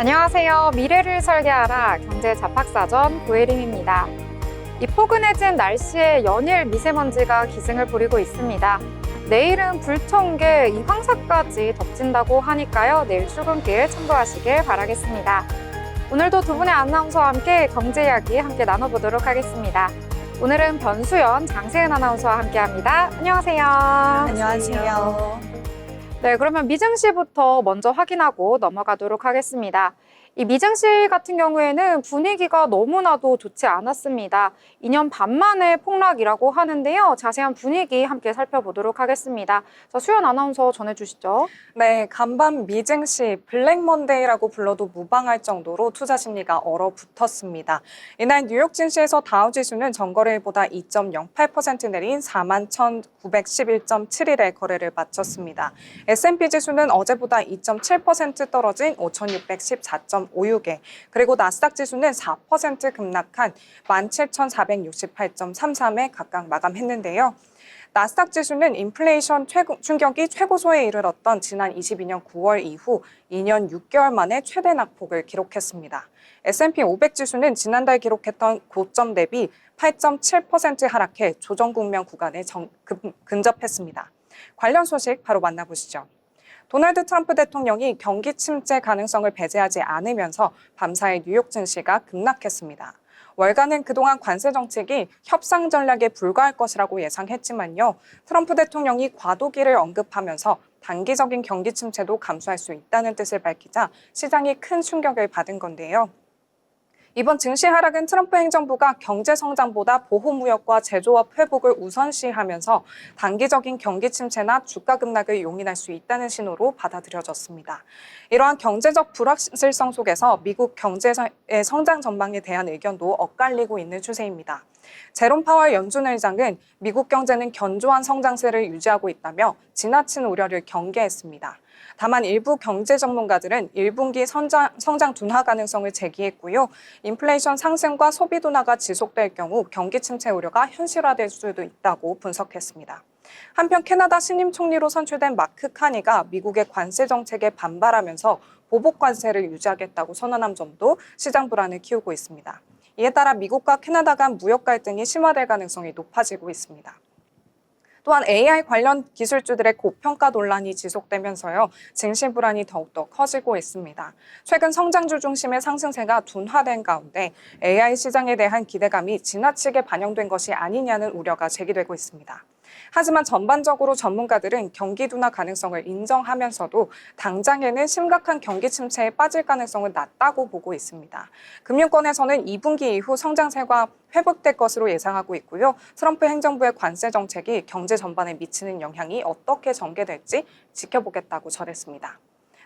안녕하세요. 미래를 설계하라 경제 잡학사전 고혜림입니다. 이 포근해진 날씨에 연일 미세먼지가 기승을 부리고 있습니다. 내일은 불청개, 이 황사까지 덮친다고 하니까요. 내일 출근길 참고하시길 바라겠습니다. 오늘도 두 분의 아나운서와 함께 경제 이야기 함께 나눠보도록 하겠습니다. 오늘은 변수연, 장세은 아나운서와 함께합니다. 안녕하세요. 안녕하세요. 네, 그러면 미증시부터 먼저 확인하고 넘어가도록 하겠습니다. 이 미증시 같은 경우에는 분위기가 너무나도 좋지 않았습니다. 2년 반 만에 폭락이라고 하는데요. 자세한 분위기 함께 살펴보도록 하겠습니다. 자, 수연 아나운서 전해주시죠. 네, 간밤 미증시 블랙먼데이라고 불러도 무방할 정도로 투자 심리가 얼어붙었습니다. 이날 뉴욕 증시에서 다우지수는 전거래일보다 2.08% 내린 41,911.71의 거래를 마쳤습니다. S&P 지수는 어제보다 2.7% 떨어진 5,614.56에, 그리고 나스닥 지수는 4% 급락한 17,468.33에 각각 마감했는데요. 나스닥 지수는 인플레이션 충격이 최고소에 이르렀던 지난 22년 9월 이후 2년 6개월 만에 최대 낙폭을 기록했습니다. S&P 500 지수는 지난달 기록했던 고점 대비 8.7% 하락해 조정 국면 구간에 근접했습니다. 관련 소식 바로 만나보시죠. 도널드 트럼프 대통령이 경기 침체 가능성을 배제하지 않으면서 밤사이 뉴욕 증시가 급락했습니다. 월가는 그동안 관세 정책이 협상 전략에 불과할 것이라고 예상했지만요. 트럼프 대통령이 과도기를 언급하면서 단기적인 경기 침체도 감수할 수 있다는 뜻을 밝히자 시장이 큰 충격을 받은 건데요. 이번 증시 하락은 트럼프 행정부가 경제 성장보다 보호무역과 제조업 회복을 우선시하면서 단기적인 경기 침체나 주가 급락을 용인할 수 있다는 신호로 받아들여졌습니다. 이러한 경제적 불확실성 속에서 미국 경제의 성장 전망에 대한 의견도 엇갈리고 있는 추세입니다. 제롬 파월 연준 의장은 미국 경제는 견조한 성장세를 유지하고 있다며 지나친 우려를 경계했습니다. 다만 일부 경제 전문가들은 1분기 성장 둔화 가능성을 제기했고요. 인플레이션 상승과 소비 둔화가 지속될 경우 경기 침체 우려가 현실화될 수도 있다고 분석했습니다. 한편 캐나다 신임 총리로 선출된 마크 카니가 미국의 관세 정책에 반발하면서 보복 관세를 유지하겠다고 선언한 점도 시장 불안을 키우고 있습니다. 이에 따라 미국과 캐나다 간 무역 갈등이 심화될 가능성이 높아지고 있습니다. 또한 AI 관련 기술주들의 고평가 논란이 지속되면서요, 증시 불안이 더욱더 커지고 있습니다. 최근 성장주 중심의 상승세가 둔화된 가운데 AI 시장에 대한 기대감이 지나치게 반영된 것이 아니냐는 우려가 제기되고 있습니다. 하지만 전반적으로 전문가들은 경기 둔화 가능성을 인정하면서도 당장에는 심각한 경기 침체에 빠질 가능성은 낮다고 보고 있습니다. 금융권에서는 2분기 이후 성장세가 회복될 것으로 예상하고 있고요. 트럼프 행정부의 관세 정책이 경제 전반에 미치는 영향이 어떻게 전개될지 지켜보겠다고 전했습니다.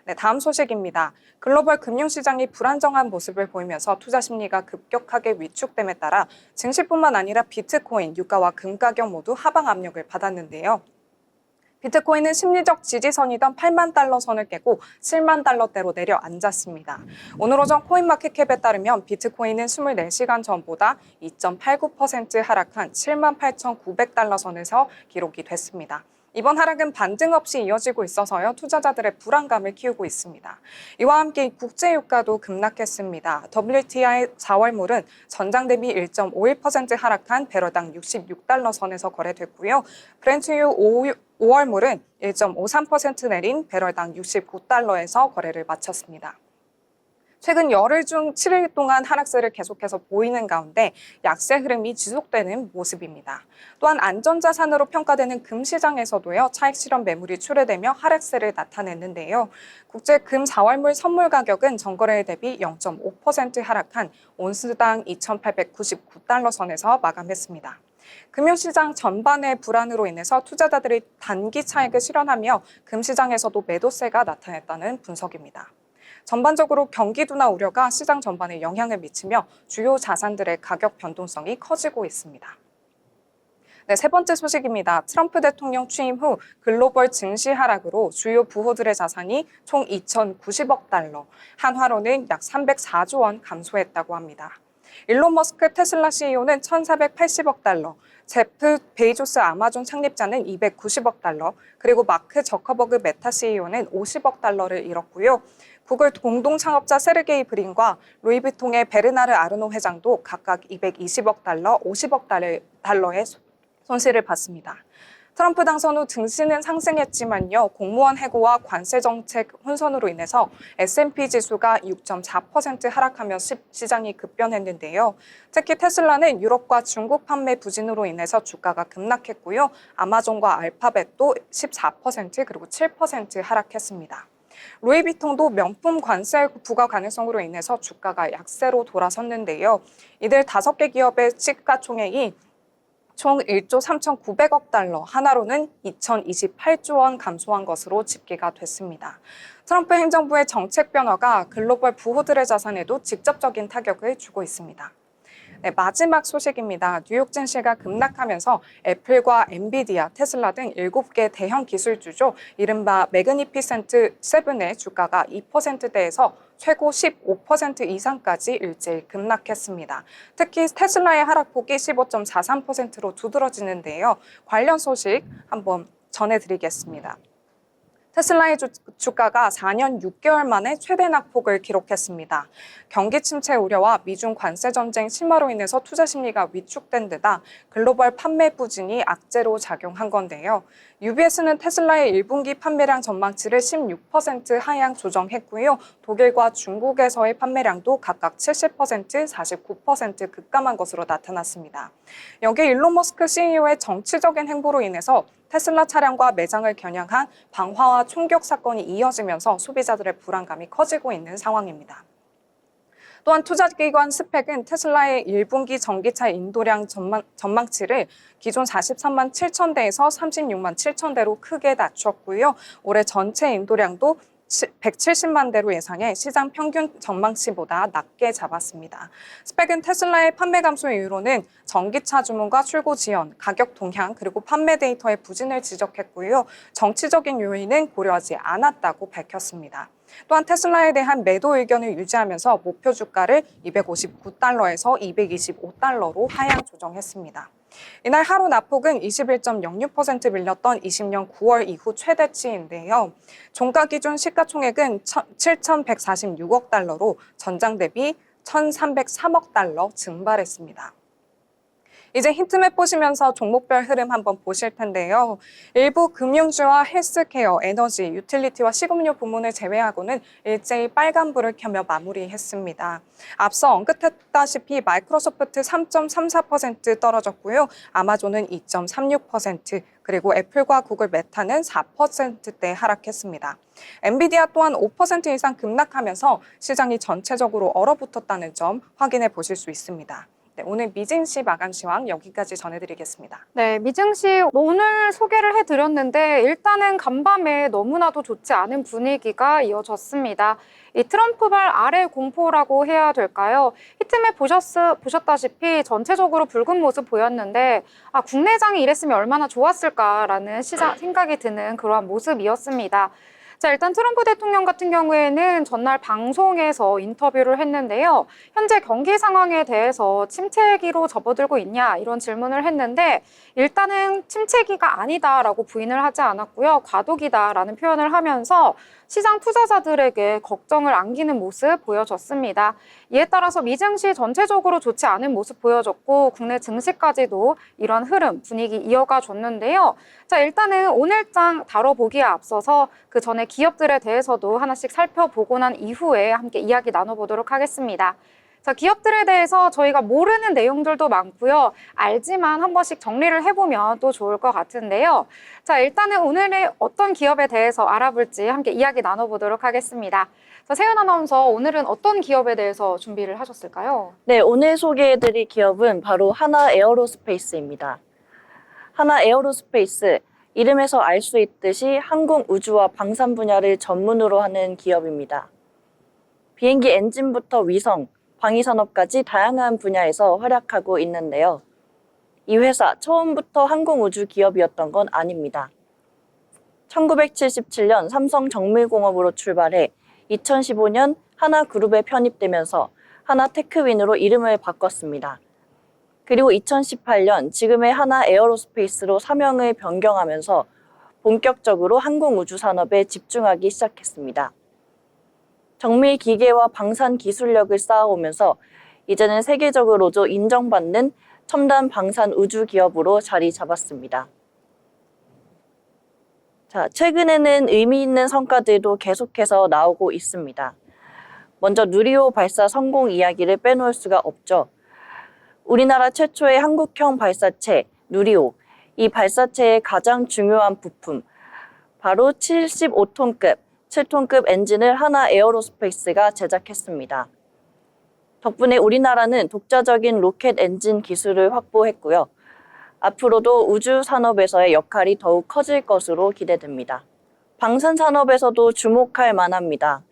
네, 다음 소식입니다. 글로벌 금융시장이 불안정한 모습을 보이면서 투자 심리가 급격하게 위축됨에 따라 증시뿐만 아니라 비트코인, 유가와 금 가격 모두 하방 압력을 받았는데요. 비트코인은 심리적 지지선이던 8만 달러 선을 깨고 7만 달러대로 내려앉았습니다. 오늘 오전 코인마켓캡에 따르면 비트코인은 24시간 전보다 2.89% 하락한 7만 8,900달러 선에서 기록이 됐습니다. 이번 하락은 반등 없이 이어지고 있어서요. 투자자들의 불안감을 키우고 있습니다. 이와 함께 국제유가도 급락했습니다. WTI 4월물은 전장 대비 1.51% 하락한 배럴당 66달러 선에서 거래됐고요. 브렌트유 5월물은 1.53% 내린 배럴당 69달러에서 거래를 마쳤습니다. 최근 열흘 중 7일 동안 하락세를 계속해서 보이는 가운데 약세 흐름이 지속되는 모습입니다. 또한 안전자산으로 평가되는 금 시장에서도요, 차익 실현 매물이 출회되며 하락세를 나타냈는데요. 국제 금 4월물 선물 가격은 전거래일 대비 0.5% 하락한 온스당 2,899달러 선에서 마감했습니다. 금융시장 전반의 불안으로 인해서 투자자들이 단기 차익을 실현하며 금시장에서도 매도세가 나타났다는 분석입니다. 전반적으로 경기 둔화 우려가 시장 전반에 영향을 미치며 주요 자산들의 가격 변동성이 커지고 있습니다. 네, 세 번째 소식입니다. 트럼프 대통령 취임 후 글로벌 증시 하락으로 주요 부호들의 자산이 총 2,090억 달러, 한화로는 약 304조 원 감소했다고 합니다. 일론 머스크 테슬라 CEO는 1,480억 달러, 제프 베이조스 아마존 창립자는 290억 달러, 그리고 마크 저커버그 메타 CEO는 50억 달러를 잃었고요. 구글 공동 창업자 세르게이 브린과 루이비통의 베르나르 아르노 회장도 각각 220억 달러, 50억 달러의 손실을 봤습니다. 트럼프 당선 후 증시는 상승했지만요, 공무원 해고와 관세 정책 혼선으로 인해서 S&P 지수가 6.4% 하락하며 시장이 급변했는데요. 특히 테슬라는 유럽과 중국 판매 부진으로 인해서 주가가 급락했고요. 아마존과 알파벳도 14% 그리고 7% 하락했습니다. 루이비통도 명품 관세 부과 가능성으로 인해서 주가가 약세로 돌아섰는데요. 이들 5개 기업의 시가총액이 총 1조 3,900억 달러, 하나로는 2,028조 원 감소한 것으로 집계가 됐습니다. 트럼프 행정부의 정책 변화가 글로벌 부호들의 자산에도 직접적인 타격을 주고 있습니다. 네, 마지막 소식입니다. 뉴욕 증시가 급락하면서 애플과 엔비디아, 테슬라 등 7개 대형 기술주죠. 이른바 매그니피센트 7의 주가가 2%대에서 최고 15% 이상까지 일제히 급락했습니다. 특히 테슬라의 하락폭이 15.43%로 두드러지는데요. 관련 소식 한번 전해드리겠습니다. 테슬라의 주가가 4년 6개월 만에 최대 낙폭을 기록했습니다. 경기 침체 우려와 미중 관세 전쟁 심화로 인해서 투자 심리가 위축된 데다 글로벌 판매 부진이 악재로 작용한 건데요. UBS는 테슬라의 1분기 판매량 전망치를 16% 하향 조정했고요. 독일과 중국에서의 판매량도 각각 70%, 49% 급감한 것으로 나타났습니다. 여기에 일론 머스크 CEO의 정치적인 행보로 인해서 테슬라 차량과 매장을 겨냥한 방화와 총격 사건이 이어지면서 소비자들의 불안감이 커지고 있는 상황입니다. 또한 투자기관 스펙은 테슬라의 1분기 전기차 인도량 전망치를 기존 43만 7천 대에서 36만 7천 대로 크게 낮췄고요. 올해 전체 인도량도 170만 대로 예상해 시장 평균 전망치보다 낮게 잡았습니다. 스펙은 테슬라의 판매 감소 이유로는 전기차 주문과 출고 지연, 가격 동향, 그리고 판매 데이터의 부진을 지적했고요. 정치적인 요인은 고려하지 않았다고 밝혔습니다. 또한 테슬라에 대한 매도 의견을 유지하면서 목표 주가를 259달러에서 225달러로 하향 조정했습니다. 이날 하루 낙폭은 21.06% 밀렸던 20년 9월 이후 최대치인데요. 종가 기준 시가총액은 7,146억 달러로 전장 대비 1,303억 달러 증발했습니다. 이제 힌트맵 보시면서 종목별 흐름 한번 보실 텐데요. 일부 금융주와 헬스케어, 에너지, 유틸리티와 식음료 부문을 제외하고는 일제히 빨간불을 켜며 마무리했습니다. 앞서 언급했다시피 마이크로소프트 3.34% 떨어졌고요. 아마존은 2.36%, 그리고 애플과 구글 메타는 4%대 하락했습니다. 엔비디아 또한 5% 이상 급락하면서 시장이 전체적으로 얼어붙었다는 점 확인해 보실 수 있습니다. 네, 오늘 미증시 마감 시황 여기까지 전해드리겠습니다. 네, 미증시 오늘 소개를 해드렸는데 일단은 간밤에 너무나도 좋지 않은 분위기가 이어졌습니다. 이 트럼프발 아래 공포라고 해야 될까요? 히트맵 보셨다시피 전체적으로 붉은 모습 보였는데 국내장이 이랬으면 얼마나 좋았을까라는 생각이 드는 그러한 모습이었습니다. 자, 일단 트럼프 대통령 같은 경우에는 전날 방송에서 인터뷰를 했는데요. 현재 경기 상황에 대해서 침체기로 접어들고 있냐 이런 질문을 했는데 일단은 침체기가 아니다라고 부인을 하지 않았고요. 과도기다라는 표현을 하면서 시장 투자자들에게 걱정을 안기는 모습 보여줬습니다. 이에 따라서 미증시 전체적으로 좋지 않은 모습 보여줬고 국내 증시까지도 이런 흐름, 분위기 이어가 줬는데요. 자, 일단은 오늘장 다뤄보기에 앞서서 그 전에 기업들에 대해서도 하나씩 살펴보고 난 이후에 함께 이야기 나눠보도록 하겠습니다. 자, 기업들에 대해서 저희가 모르는 내용들도 많고요. 알지만 한 번씩 정리를 해보면 또 좋을 것 같은데요. 자, 일단은 오늘의 어떤 기업에 대해서 알아볼지 함께 이야기 나눠보도록 하겠습니다. 자, 세연 아나운서, 오늘은 어떤 기업에 대해서 준비를 하셨을까요? 네, 오늘 소개해드릴 기업은 바로 하나에어로스페이스입니다. 하나에어로스페이스, 이름에서 알 수 있듯이 항공, 우주와 방산 분야를 전문으로 하는 기업입니다. 비행기 엔진부터 위성, 방위산업까지 다양한 분야에서 활약하고 있는데요. 이 회사 처음부터 항공우주 기업이었던 건 아닙니다. 1977년 삼성정밀공업으로 출발해 2015년 하나그룹에 편입되면서 하나테크윈으로 이름을 바꿨습니다. 그리고 2018년 지금의 하나 에어로스페이스로 사명을 변경하면서 본격적으로 항공우주산업에 집중하기 시작했습니다. 정밀 기계와 방산 기술력을 쌓아오면서 이제는 세계적으로도 인정받는 첨단 방산 우주 기업으로 자리 잡았습니다. 자, 최근에는 의미 있는 성과들도 계속해서 나오고 있습니다. 먼저 누리호 발사 성공 이야기를 빼놓을 수가 없죠. 우리나라 최초의 한국형 발사체 누리호, 이 발사체의 가장 중요한 부품, 바로 75톤급, 7톤급 엔진을 하나 에어로스페이스가 제작했습니다. 덕분에 우리나라는 독자적인 로켓 엔진 기술을 확보했고요. 앞으로도 우주 산업에서의 역할이 더욱 커질 것으로 기대됩니다. 방산 산업에서도 주목할 만합니다.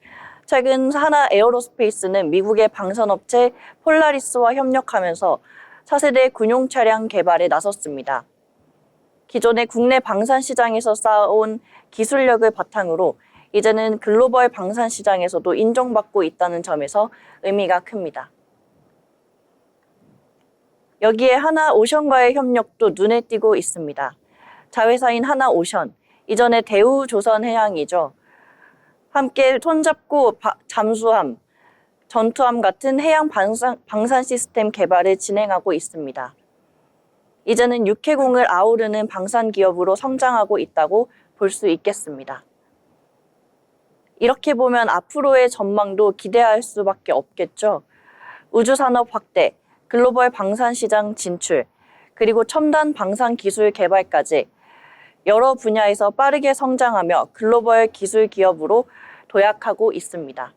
최근 하나 에어로스페이스는 미국의 방산업체 폴라리스와 협력하면서 차세대 군용 차량 개발에 나섰습니다. 기존의 국내 방산 시장에서 쌓아온 기술력을 바탕으로 이제는 글로벌 방산 시장에서도 인정받고 있다는 점에서 의미가 큽니다. 여기에 하나오션과의 협력도 눈에 띄고 있습니다. 자회사인 하나오션, 이전에 대우조선해양이죠. 함께 손잡고 잠수함, 전투함 같은 해양 방산 시스템 개발을 진행하고 있습니다. 이제는 육해공을 아우르는 방산 기업으로 성장하고 있다고 볼 수 있겠습니다. 이렇게 보면 앞으로의 전망도 기대할 수밖에 없겠죠. 우주산업 확대, 글로벌 방산 시장 진출, 그리고 첨단 방산 기술 개발까지 여러 분야에서 빠르게 성장하며 글로벌 기술 기업으로 도약하고 있습니다.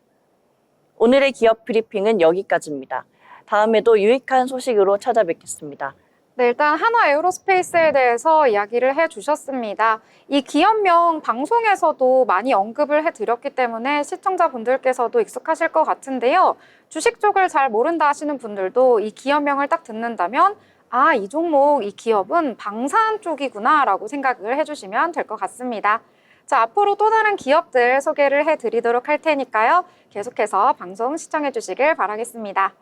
오늘의 기업 브리핑은 여기까지입니다. 다음에도 유익한 소식으로 찾아뵙겠습니다. 네, 일단 하나 에어로스페이스에 대해서 이야기를 해주셨습니다. 이 기업명 방송에서도 많이 언급을 해드렸기 때문에 시청자분들께서도 익숙하실 것 같은데요. 주식 쪽을 잘 모른다 하시는 분들도 이 기업명을 딱 듣는다면 아, 이 종목, 이 기업은 방산 쪽이구나 라고 생각을 해주시면 될 것 같습니다. 자, 앞으로 또 다른 기업들 소개를 해드리도록 할 테니까요. 계속해서 방송 시청해 주시길 바라겠습니다.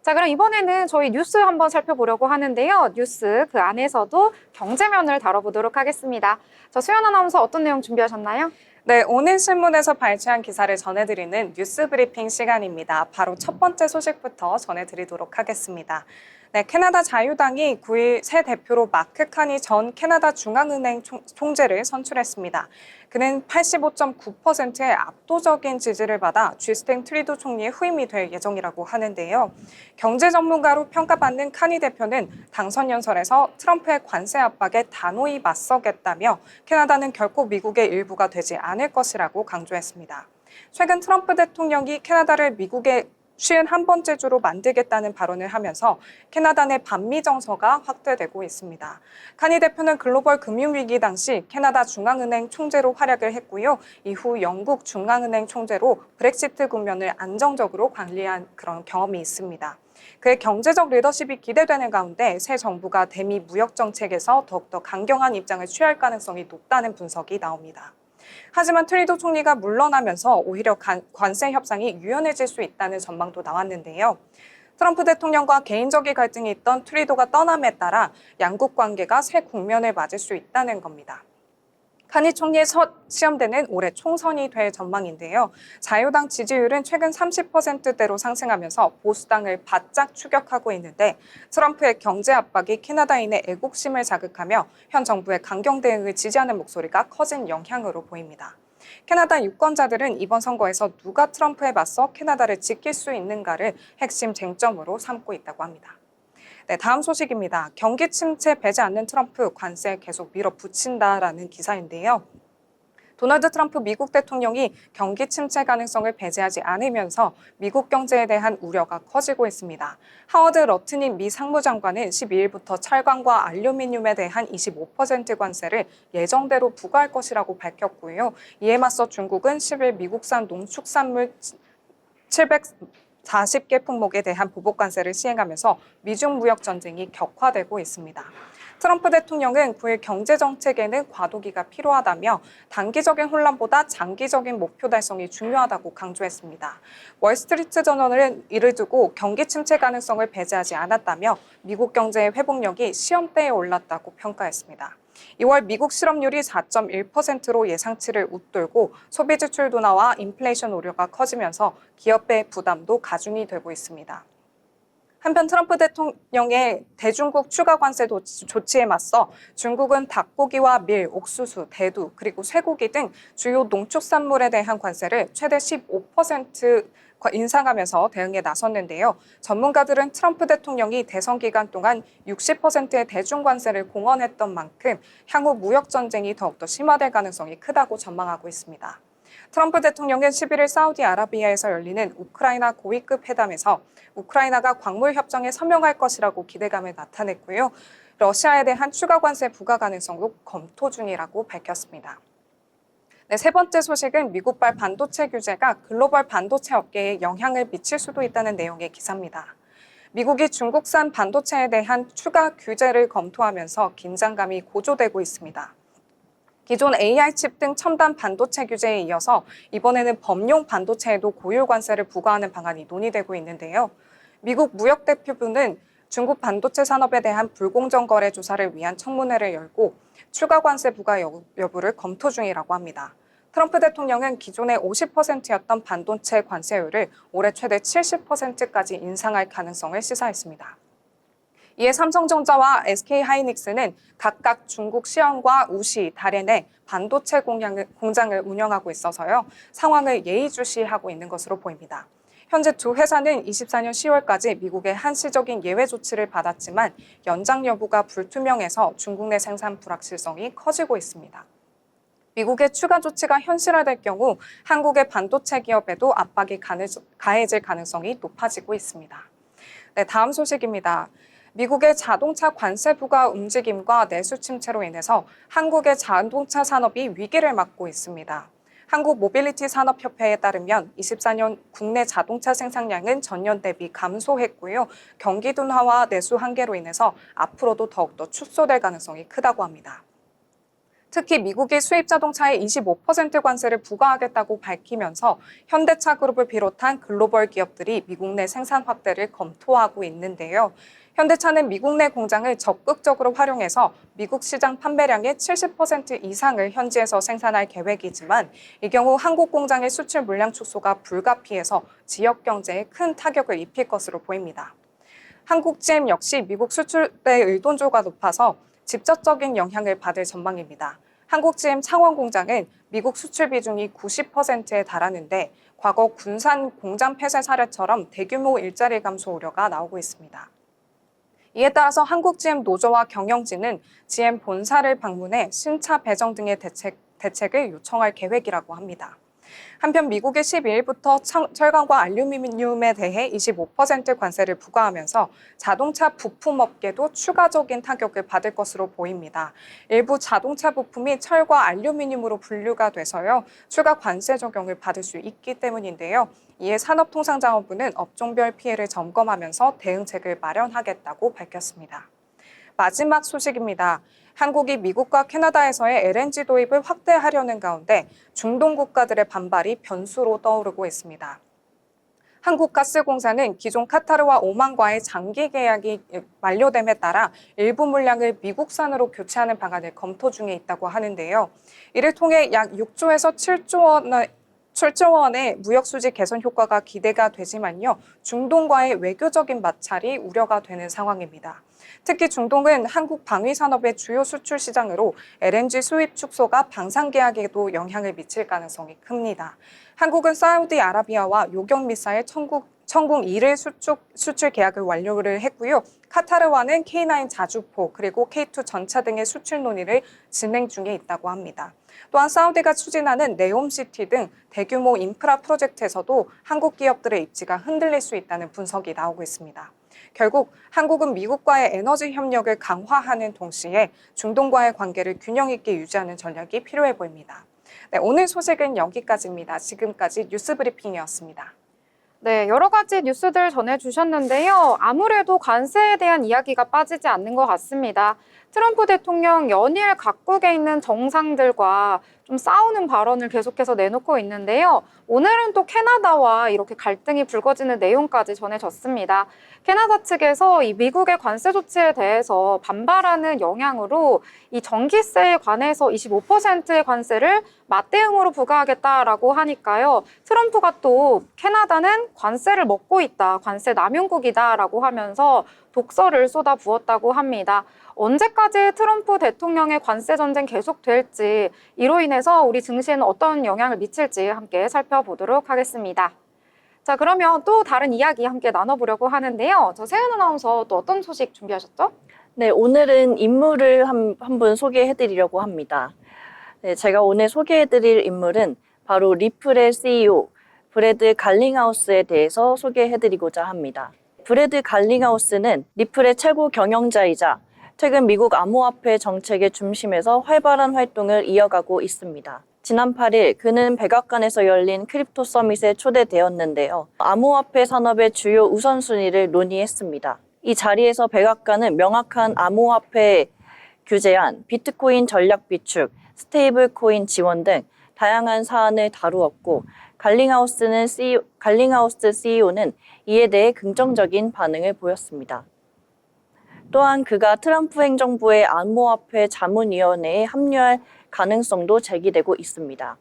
자, 그럼 이번에는 저희 뉴스 한번 살펴보려고 하는데요. 뉴스 그 안에서도 경제면을 다뤄보도록 하겠습니다. 자, 수연 아나운서 어떤 내용 준비하셨나요? 네, 오늘 신문에서 발췌한 기사를 전해드리는 뉴스 브리핑 시간입니다. 바로 첫 번째 소식부터 전해드리도록 하겠습니다. 네, 캐나다 자유당이 9일 새 대표로 마크 카니 전 캐나다 중앙은행 총재를 선출했습니다. 그는 85.9%의 압도적인 지지를 받아 주스틴 트리도 총리의 후임이 될 예정이라고 하는데요. 경제 전문가로 평가받는 카니 대표는 당선 연설에서 트럼프의 관세 압박에 단호히 맞서겠다며 캐나다는 결코 미국의 일부가 되지 않을 것이라고 강조했습니다. 최근 트럼프 대통령이 캐나다를 미국의 51번째 주로 만들겠다는 발언을 하면서 캐나다 내 반미 정서가 확대되고 있습니다. 카니 대표는 글로벌 금융위기 당시 캐나다 중앙은행 총재로 활약을 했고요. 이후 영국 중앙은행 총재로 브렉시트 국면을 안정적으로 관리한 그런 경험이 있습니다. 그의 경제적 리더십이 기대되는 가운데 새 정부가 대미 무역 정책에서 더욱더 강경한 입장을 취할 가능성이 높다는 분석이 나옵니다. 하지만 트리도 총리가 물러나면서 오히려 관세 협상이 유연해질 수 있다는 전망도 나왔는데요. 트럼프 대통령과 개인적인 갈등이 있던 트리도가 떠남에 따라 양국 관계가 새 국면을 맞을 수 있다는 겁니다. 카니 총리의 첫 시험대는 올해 총선이 될 전망인데요. 자유당 지지율은 최근 30%대로 상승하면서 보수당을 바짝 추격하고 있는데 트럼프의 경제 압박이 캐나다인의 애국심을 자극하며 현 정부의 강경 대응을 지지하는 목소리가 커진 영향으로 보입니다. 캐나다 유권자들은 이번 선거에서 누가 트럼프에 맞서 캐나다를 지킬 수 있는가를 핵심 쟁점으로 삼고 있다고 합니다. 네, 다음 소식입니다. 경기 침체 배제 않는 트럼프 관세 계속 밀어붙인다라는 기사인데요. 도널드 트럼프 미국 대통령이 경기 침체 가능성을 배제하지 않으면서 미국 경제에 대한 우려가 커지고 있습니다. 하워드 러트닌 미 상무장관은 12일부터 철강과 알루미늄에 대한 25% 관세를 예정대로 부과할 것이라고 밝혔고요. 이에 맞서 중국은 10일 미국산 농축산물 740개 품목에 대한 보복 관세를 시행하면서 미중 무역 전쟁이 격화되고 있습니다. 트럼프 대통령은 9일 경제정책에는 과도기가 필요하다며 단기적인 혼란보다 장기적인 목표 달성이 중요하다고 강조했습니다. 월스트리트 저널은 이를 두고 경기 침체 가능성을 배제하지 않았다며 미국 경제의 회복력이 시험대에 올랐다고 평가했습니다. 2월 미국 실업률이 4.1%로 예상치를 웃돌고 소비 지출 둔화와 인플레이션 우려가 커지면서 기업의 부담도 가중이 되고 있습니다. 한편 트럼프 대통령의 대중국 추가 관세 조치에 맞서 중국은 닭고기와 밀, 옥수수, 대두, 그리고 쇠고기 등 주요 농축산물에 대한 관세를 최대 15% 인상하면서 대응에 나섰는데요. 전문가들은 트럼프 대통령이 대선 기간 동안 60%의 대중관세를 공언했던 만큼 향후 무역 전쟁이 더욱더 심화될 가능성이 크다고 전망하고 있습니다. 트럼프 대통령은 11일 사우디아라비아에서 열리는 우크라이나 고위급 회담에서 우크라이나가 광물 협정에 서명할 것이라고 기대감을 나타냈고요. 러시아에 대한 추가 관세 부과 가능성도 검토 중이라고 밝혔습니다. 네, 세 번째 소식은 미국발 반도체 규제가 글로벌 반도체 업계에 영향을 미칠 수도 있다는 내용의 기사입니다. 미국이 중국산 반도체에 대한 추가 규제를 검토하면서 긴장감이 고조되고 있습니다. 기존 AI 칩 등 첨단 반도체 규제에 이어서 이번에는 범용 반도체에도 고율 관세를 부과하는 방안이 논의되고 있는데요. 미국 무역대표부는 중국 반도체 산업에 대한 불공정 거래 조사를 위한 청문회를 열고 추가 관세 부과 여부를 검토 중이라고 합니다. 트럼프 대통령은 기존의 50%였던 반도체 관세율을 올해 최대 70%까지 인상할 가능성을 시사했습니다. 이에 삼성전자와 SK하이닉스는 각각 중국 시안과 우시, 다롄에 반도체 공장을 운영하고 있어서요. 상황을 예의주시하고 있는 것으로 보입니다. 현재 두 회사는 24년 10월까지 미국의 한시적인 예외 조치를 받았지만 연장 여부가 불투명해서 중국 내 생산 불확실성이 커지고 있습니다. 미국의 추가 조치가 현실화될 경우 한국의 반도체 기업에도 압박이 가해질 가능성이 높아지고 있습니다. 네, 다음 소식입니다. 미국의 자동차 관세 부과 움직임과 내수 침체로 인해서 한국의 자동차 산업이 위기를 맞고 있습니다. 한국모빌리티산업협회에 따르면 24년 국내 자동차 생산량은 전년 대비 감소했고요. 경기 둔화와 내수 한계로 인해서 앞으로도 더욱더 축소될 가능성이 크다고 합니다. 특히 미국이 수입 자동차에 25% 관세를 부과하겠다고 밝히면서 현대차 그룹을 비롯한 글로벌 기업들이 미국 내 생산 확대를 검토하고 있는데요. 현대차는 미국 내 공장을 적극적으로 활용해서 미국 시장 판매량의 70% 이상을 현지에서 생산할 계획이지만 이 경우 한국 공장의 수출 물량 축소가 불가피해서 지역 경제에 큰 타격을 입힐 것으로 보입니다. 한국 GM 역시 미국 수출의 의존도가 높아서 직접적인 영향을 받을 전망입니다. 한국 GM 창원 공장은 미국 수출 비중이 90%에 달하는데 과거 군산 공장 폐쇄 사례처럼 대규모 일자리 감소 우려가 나오고 있습니다. 이에 따라서 한국 GM 노조와 경영진은 GM 본사를 방문해 신차 배정 등의 대책을 요청할 계획이라고 합니다. 한편 미국이 12일부터 철강과 알루미늄에 대해 25% 관세를 부과하면서 자동차 부품업계도 추가적인 타격을 받을 것으로 보입니다. 일부 자동차 부품이 철과 알루미늄으로 분류가 돼서요. 추가 관세 적용을 받을 수 있기 때문인데요. 이에 산업통상자원부는 업종별 피해를 점검하면서 대응책을 마련하겠다고 밝혔습니다. 마지막 소식입니다. 한국이 미국과 캐나다에서의 LNG 도입을 확대하려는 가운데 중동 국가들의 반발이 변수로 떠오르고 있습니다. 한국가스공사는 기존 카타르와 오만과의 장기 계약이 만료됨에 따라 일부 물량을 미국산으로 교체하는 방안을 검토 중에 있다고 하는데요. 이를 통해 약 6조에서 7조 원의 무역 수지 개선 효과가 기대가 되지만요. 중동과의 외교적인 마찰이 우려가 되는 상황입니다. 특히 중동은 한국 방위 산업의 주요 수출 시장으로 LNG 수입 축소가 방산 계약에도 영향을 미칠 가능성이 큽니다. 한국은 사우디아라비아와 요격 미사일 천궁 2를 수출 계약을 완료를 했고요. 카타르와는 K9 자주포 그리고 K2 전차 등의 수출 논의를 진행 중에 있다고 합니다. 또한 사우디가 추진하는 네옴시티 등 대규모 인프라 프로젝트에서도 한국 기업들의 입지가 흔들릴 수 있다는 분석이 나오고 있습니다. 결국 한국은 미국과의 에너지 협력을 강화하는 동시에 중동과의 관계를 균형 있게 유지하는 전략이 필요해 보입니다. 네, 오늘 소식은 여기까지입니다. 지금까지 뉴스브리핑이었습니다. 네, 여러 가지 뉴스들 전해주셨는데요. 아무래도 관세에 대한 이야기가 빠지지 않는 것 같습니다. 트럼프 대통령 연일 각국에 있는 정상들과 좀 싸우는 발언을 계속해서 내놓고 있는데요. 오늘은 또 캐나다와 이렇게 갈등이 불거지는 내용까지 전해졌습니다. 캐나다 측에서 이 미국의 관세 조치에 대해서 반발하는 영향으로 이 전기세에 관해서 25%의 관세를 맞대응으로 부과하겠다라고 하니까요. 트럼프가 또 캐나다는 관세를 먹고 있다, 관세 남용국이다라고 하면서 독설을 쏟아부었다고 합니다. 언제까지 트럼프 대통령의 관세 전쟁 계속될지, 이로 인해서 우리 증시에는 어떤 영향을 미칠지 함께 살펴보도록 하겠습니다. 자, 그러면 또 다른 이야기 함께 나눠보려고 하는데요. 저 세은 아나운서 또 어떤 소식 준비하셨죠? 네, 오늘은 인물을 한 분 소개해드리려고 합니다. 네, 제가 오늘 소개해드릴 인물은 바로 리플의 CEO 브래드 갈링하우스에 대해서 소개해드리고자 합니다. 브래드 갈링하우스는 리플의 최고 경영자이자 최근 미국 암호화폐 정책의 중심에서 활발한 활동을 이어가고 있습니다. 지난 8일 그는 백악관에서 열린 크립토 서밋에 초대되었는데요. 암호화폐 산업의 주요 우선순위를 논의했습니다. 이 자리에서 백악관은 명확한 암호화폐 규제안, 비트코인 전략 비축, 스테이블 코인 지원 등 다양한 사안을 다루었고, 갈링하우스 CEO는 이에 대해 긍정적인 반응을 보였습니다. 또한 그가 트럼프 행정부의 암호화폐 자문위원회에 합류할 가능성도 제기되고 있습니다.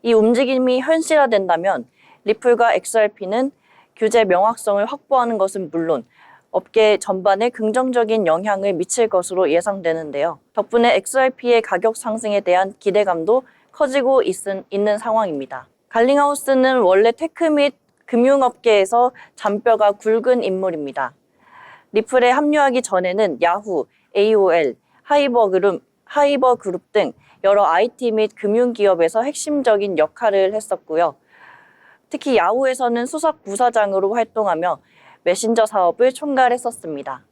이 움직임이 현실화된다면 리플과 XRP는 규제 명확성을 확보하는 것은 물론 업계 전반에 긍정적인 영향을 미칠 것으로 예상되는데요. 덕분에 XRP의 가격 상승에 대한 기대감도 커지고 있는 상황입니다. 갈링하우스는 원래 테크 및 금융업계에서 잔뼈가 굵은 인물입니다. 리플에 합류하기 전에는 야후, AOL, 하이버 그룹 등 여러 IT 및 금융기업에서 핵심적인 역할을 했었고요. 특히 야후에서는 수석 부사장으로 활동하며 메신저 사업을 총괄했었습니다.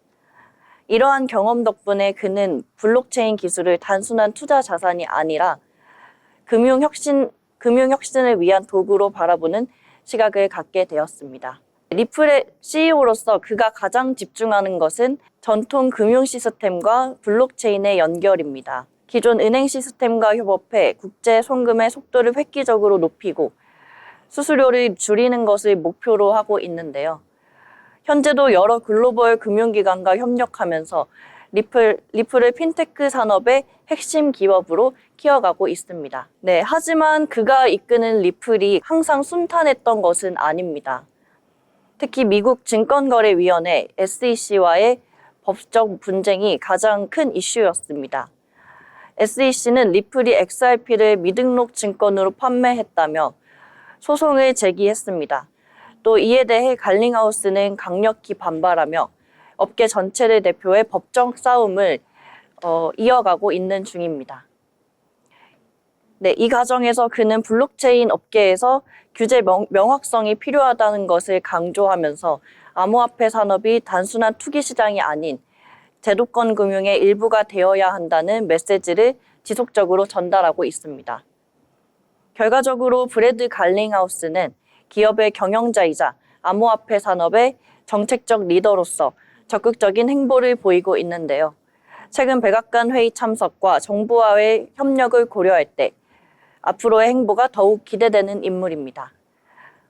이러한 경험 덕분에 그는 블록체인 기술을 단순한 투자 자산이 아니라 금융혁신을 위한 도구로 바라보는 시각을 갖게 되었습니다. 리플의 CEO로서 그가 가장 집중하는 것은 전통 금융 시스템과 블록체인의 연결입니다. 기존 은행 시스템과 협업해 국제 송금의 속도를 획기적으로 높이고 수수료를 줄이는 것을 목표로 하고 있는데요. 현재도 여러 글로벌 금융기관과 협력하면서 리플을 핀테크 산업의 핵심 기업으로 키워가고 있습니다. 네, 하지만 그가 이끄는 리플이 항상 순탄했던 것은 아닙니다. 특히 미국 증권거래위원회 SEC와의 법적 분쟁이 가장 큰 이슈였습니다. SEC는 리플이 XRP를 미등록 증권으로 판매했다며 소송을 제기했습니다. 또 이에 대해 갈링하우스는 강력히 반발하며 업계 전체를 대표해 법적 싸움을 이어가고 있는 중입니다. 네, 이 과정에서 그는 블록체인 업계에서 규제 명확성이 필요하다는 것을 강조하면서 암호화폐 산업이 단순한 투기 시장이 아닌 제도권 금융의 일부가 되어야 한다는 메시지를 지속적으로 전달하고 있습니다. 결과적으로 브래드 갈링하우스는 기업의 경영자이자 암호화폐 산업의 정책적 리더로서 적극적인 행보를 보이고 있는데요. 최근 백악관 회의 참석과 정부와의 협력을 고려할 때 앞으로의 행보가 더욱 기대되는 인물입니다.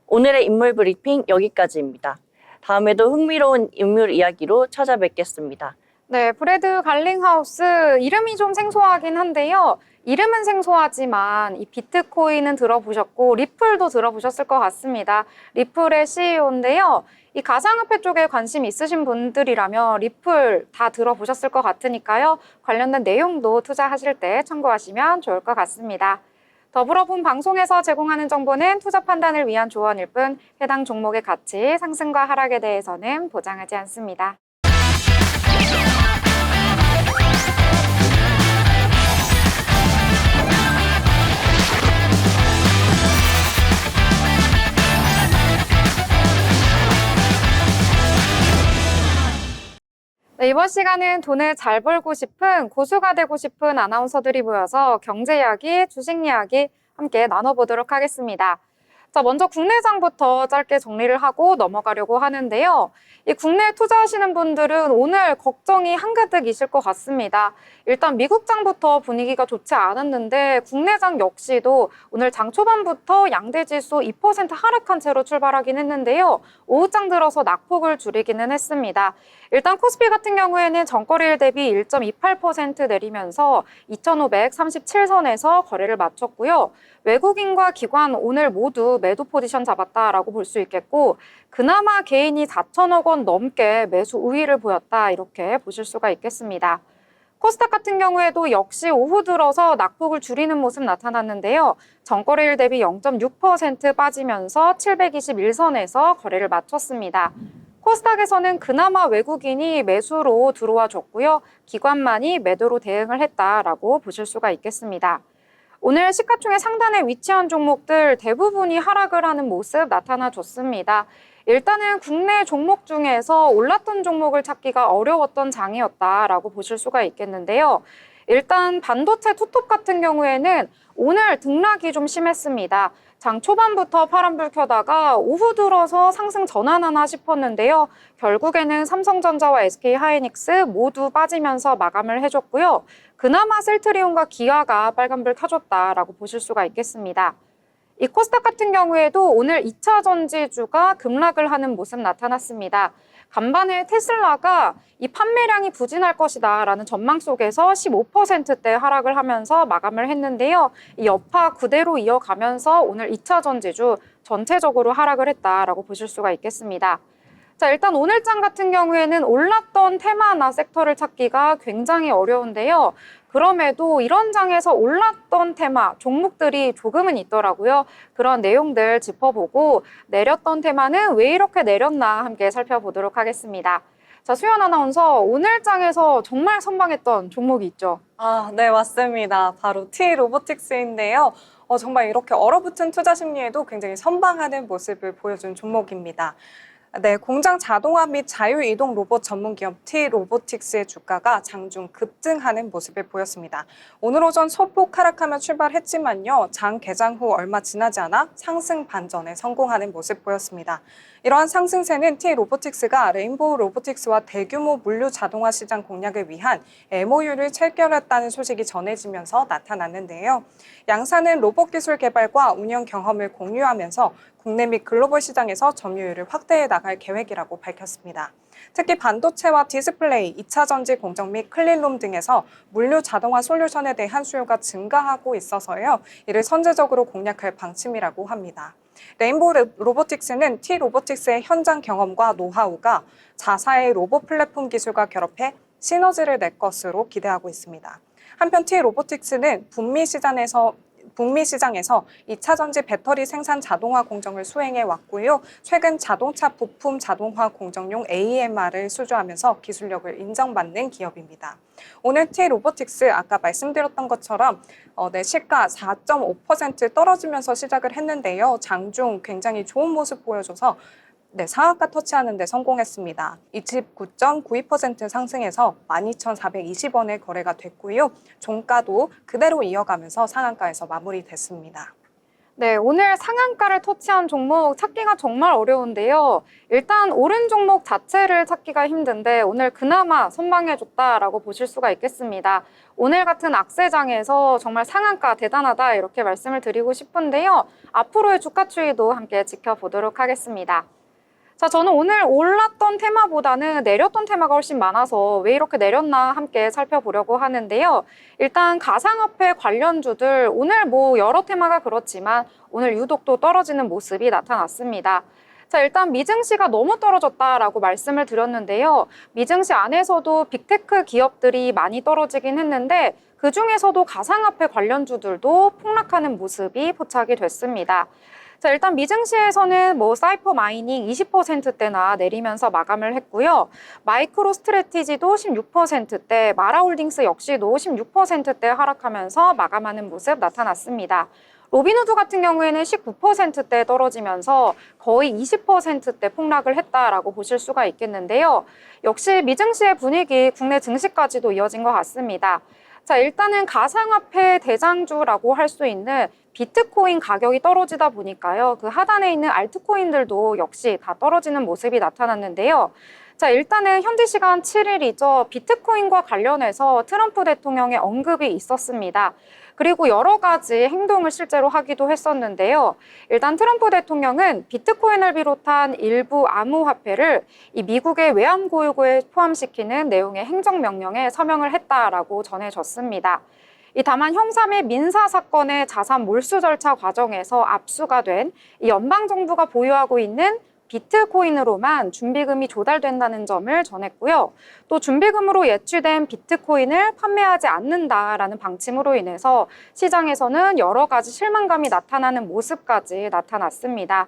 오늘의 인물 브리핑 여기까지입니다. 다음에도 흥미로운 인물 이야기로 찾아뵙겠습니다. 네, 브래드 갈링하우스 이름이 좀 생소하긴 한데요. 이름은 생소하지만 이 비트코인은 들어보셨고 리플도 들어보셨을 것 같습니다. 리플의 CEO인데요. 이 가상화폐 쪽에 관심 있으신 분들이라면 리플 다 들어보셨을 것 같으니까요. 관련된 내용도 투자하실 때 참고하시면 좋을 것 같습니다. 더불어 본 방송에서 제공하는 정보는 투자 판단을 위한 조언일 뿐 해당 종목의 가치, 상승과 하락에 대해서는 보장하지 않습니다. 네, 이번 시간은 돈을 잘 벌고 싶은 고수가 되고 싶은 아나운서들이 모여서 경제 이야기, 주식 이야기 함께 나눠보도록 하겠습니다. 자, 먼저 국내장부터 짧게 정리를 하고 넘어가려고 하는데요. 이 국내에 투자하시는 분들은 오늘 걱정이 한가득이실 것 같습니다. 일단 미국장부터 분위기가 좋지 않았는데 국내장 역시도 오늘 장 초반부터 양대지수 2% 하락한 채로 출발하긴 했는데요. 오후장 들어서 낙폭을 줄이기는 했습니다. 일단 코스피 같은 경우에는 전거래일 대비 1.28% 내리면서 2,537선에서 거래를 마쳤고요. 외국인과 기관 오늘 모두 매도 포지션 잡았다라고 볼 수 있겠고 그나마 개인이 4천억 원 넘게 매수 우위를 보였다 이렇게 보실 수가 있겠습니다. 코스닥 같은 경우에도 역시 오후 들어서 낙폭을 줄이는 모습 나타났는데요. 전거래일 대비 0.6% 빠지면서 721선에서 거래를 마쳤습니다. 코스닥에서는 그나마 외국인이 매수로 들어와 줬고요. 기관만이 매도로 대응을 했다라고 보실 수가 있겠습니다. 오늘 시가총액 상단에 위치한 종목들 대부분이 하락을 하는 모습 나타나줬습니다. 일단은 국내 종목 중에서 올랐던 종목을 찾기가 어려웠던 장이었다라고 보실 수가 있겠는데요. 일단 반도체 투톱 같은 경우에는 오늘 등락이 좀 심했습니다. 장 초반부터 파란불 켜다가 오후 들어서 상승 전환하나 싶었는데요. 결국에는 삼성전자와 SK하이닉스 모두 빠지면서 마감을 해줬고요. 그나마 셀트리온과 기아가 빨간불 켜줬다라고 보실 수가 있겠습니다. 이 코스닥 같은 경우에도 오늘 2차 전지주가 급락을 하는 모습 나타났습니다. 간밤에 테슬라가 이 판매량이 부진할 것이다라는 전망 속에서 15%대 하락을 하면서 마감을 했는데요. 이 여파 그대로 이어가면서 오늘 2차 전지주 전체적으로 하락을 했다라고 보실 수가 있겠습니다. 자, 일단 오늘장 같은 경우에는 올랐던 테마나 섹터를 찾기가 굉장히 어려운데요. 그럼에도 이런 장에서 올랐던 테마, 종목들이 조금은 있더라고요. 그런 내용들 짚어보고 내렸던 테마는 왜 이렇게 내렸나 함께 살펴보도록 하겠습니다. 자, 수연 아나운서, 오늘 장에서 정말 선방했던 종목이 있죠? 네, 맞습니다. 바로 T-로보틱스인데요. 정말 이렇게 얼어붙은 투자 심리에도 굉장히 선방하는 모습을 보여준 종목입니다. 네, 공장 자동화 및 자유이동 로봇 전문 기업 T-로보틱스의 주가가 장중 급등하는 모습을 보였습니다. 오늘 오전 소폭 하락하며 출발했지만요. 장 개장 후 얼마 지나지 않아 상승 반전에 성공하는 모습 보였습니다. 이러한 상승세는 T-로보틱스가 레인보우 로보틱스와 대규모 물류 자동화 시장 공략을 위한 MOU를 체결했다는 소식이 전해지면서 나타났는데요. 양사는 로봇 기술 개발과 운영 경험을 공유하면서 국내 및 글로벌 시장에서 점유율을 확대해 나갈 계획이라고 밝혔습니다. 특히 반도체와 디스플레이, 2차 전지 공정 및 클린룸 등에서 물류 자동화 솔루션에 대한 수요가 증가하고 있어서요. 이를 선제적으로 공략할 방침이라고 합니다. 레인보우 로보틱스는 T-로보틱스의 현장 경험과 노하우가 자사의 로봇 플랫폼 기술과 결합해 시너지를 낼 것으로 기대하고 있습니다. 한편 T-로보틱스는 북미 시장에서 2차 전지 배터리 생산 자동화 공정을 수행해 왔고요. 최근 자동차 부품 자동화 공정용 AMR을 수주하면서 기술력을 인정받는 기업입니다. 오늘 T-로보틱스 아까 말씀드렸던 것처럼 시가 4.5% 떨어지면서 시작을 했는데요. 장중 굉장히 좋은 모습 보여줘서 상한가 터치하는 데 성공했습니다. 29.92% 상승해서 12,420원에 거래가 됐고요. 종가도 그대로 이어가면서 상한가에서 마무리됐습니다. 네, 오늘 상한가를 터치한 종목 찾기가 정말 어려운데요. 일단 오른 종목 자체를 찾기가 힘든데 오늘 그나마 선방해줬다라고 보실 수가 있겠습니다. 오늘 같은 악세장에서 정말 상한가 대단하다 이렇게 말씀을 드리고 싶은데요. 앞으로의 주가 추이도 함께 지켜보도록 하겠습니다. 자, 저는 오늘 올랐던 테마보다는 내렸던 테마가 훨씬 많아서 왜 이렇게 내렸나 함께 살펴보려고 하는데요. 일단 가상화폐 관련주들 오늘 여러 테마가 그렇지만 오늘 유독 또 떨어지는 모습이 나타났습니다. 자, 일단 미증시가 너무 떨어졌다라고 말씀을 드렸는데요. 미증시 안에서도 빅테크 기업들이 많이 떨어지긴 했는데 그중에서도 가상화폐 관련주들도 폭락하는 모습이 포착이 됐습니다. 자, 일단 미증시에서는 사이퍼 마이닝 20%대나 내리면서 마감을 했고요. 마이크로 스트래티지도 16%대, 마라홀딩스 역시도 16%대 하락하면서 마감하는 모습 나타났습니다. 로빈후드 같은 경우에는 19%대 떨어지면서 거의 20%대 폭락을 했다라고 보실 수가 있겠는데요. 역시 미증시의 분위기 국내 증시까지도 이어진 것 같습니다. 자, 일단은 가상화폐 대장주라고 할 수 있는 비트코인 가격이 떨어지다 보니까요. 그 하단에 있는 알트코인들도 역시 다 떨어지는 모습이 나타났는데요. 자, 일단은 현지 시간 7일이죠. 비트코인과 관련해서 트럼프 대통령의 언급이 있었습니다. 그리고 여러 가지 행동을 실제로 하기도 했었는데요. 일단 트럼프 대통령은 비트코인을 비롯한 일부 암호화폐를 이 미국의 외환보유고에 포함시키는 내용의 행정명령에 서명을 했다라고 전해졌습니다. 다만 형사 및 민사 사건의 자산 몰수 절차 과정에서 압수가 된 이 연방정부가 보유하고 있는 비트코인으로만 준비금이 조달된다는 점을 전했고요. 또 준비금으로 예치된 비트코인을 판매하지 않는다라는 방침으로 인해서 시장에서는 여러 가지 실망감이 나타나는 모습까지 나타났습니다.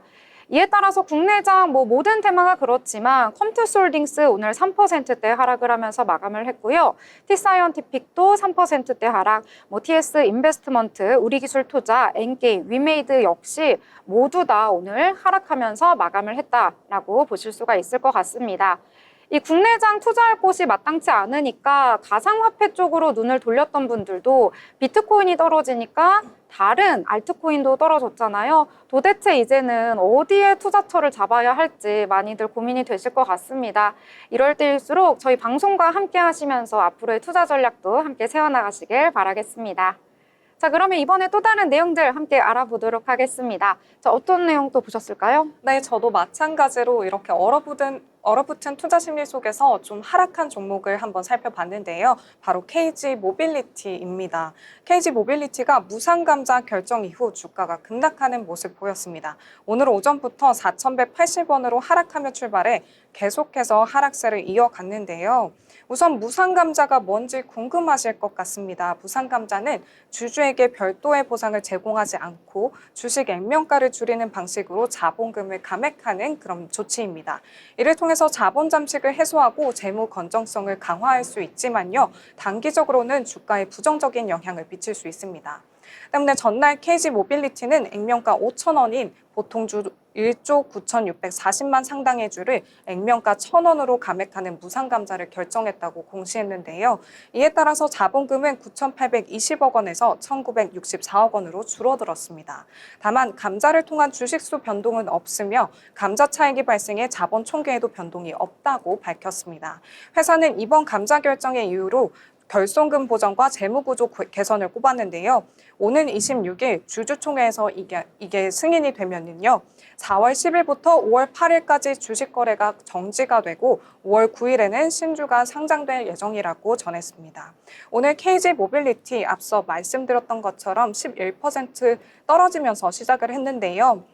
이에 따라서 국내장 모든 테마가 그렇지만 컴투스홀딩스 오늘 3%대 하락을 하면서 마감을 했고요. T사이언티픽도 3%대 하락, TS 인베스트먼트, 우리기술투자, 엔게임, 위메이드 역시 모두 다 오늘 하락하면서 마감을 했다라고 보실 수가 있을 것 같습니다. 이 국내장 투자할 곳이 마땅치 않으니까 가상화폐 쪽으로 눈을 돌렸던 분들도 비트코인이 떨어지니까 다른 알트코인도 떨어졌잖아요. 도대체 이제는 어디에 투자처를 잡아야 할지 많이들 고민이 되실 것 같습니다. 이럴 때일수록 저희 방송과 함께 하시면서 앞으로의 투자 전략도 함께 세워나가시길 바라겠습니다. 자, 그러면 이번에 또 다른 내용들 함께 알아보도록 하겠습니다. 자, 어떤 내용 또 보셨을까요? 네, 저도 마찬가지로 이렇게 얼어붙은 투자 심리 속에서 좀 하락한 종목을 한번 살펴봤는데요. 바로 KG 모빌리티입니다. KG 모빌리티가 무상감자 결정 이후 주가가 급락하는 모습 보였습니다. 오늘 오전부터 4,180원으로 하락하며 출발해 계속해서 하락세를 이어갔는데요. 우선 무상감자가 뭔지 궁금하실 것 같습니다. 무상감자는 주주에게 별도의 보상을 제공하지 않고 주식 액면가를 줄이는 방식으로 자본금을 감액하는 그런 조치입니다. 이를 통해서 자본 잠식을 해소하고 재무 건전성을 강화할 수 있지만요. 단기적으로는 주가에 부정적인 영향을 미칠 수 있습니다. 때문에 전날 KG 모빌리티는 액면가 5,000원인 보통주 1조 9,640만 상당의 주를 액면가 1,000원으로 감액하는 무상감자를 결정했다고 공시했는데요. 이에 따라서 자본금은 9,820억 원에서 1,964억 원으로 줄어들었습니다. 다만 감자를 통한 주식수 변동은 없으며 감자 차익이 발생해 자본 총계에도 변동이 없다고 밝혔습니다. 회사는 이번 감자 결정의 이유로 결손금 보전과 재무구조 개선을 꼽았는데요. 오는 26일 주주총회에서 이게 승인이 되면은요. 4월 10일부터 5월 8일까지 주식 거래가 정지가 되고 5월 9일에는 신주가 상장될 예정이라고 전했습니다. 오늘 KG 모빌리티 앞서 말씀드렸던 것처럼 11% 떨어지면서 시작을 했는데요.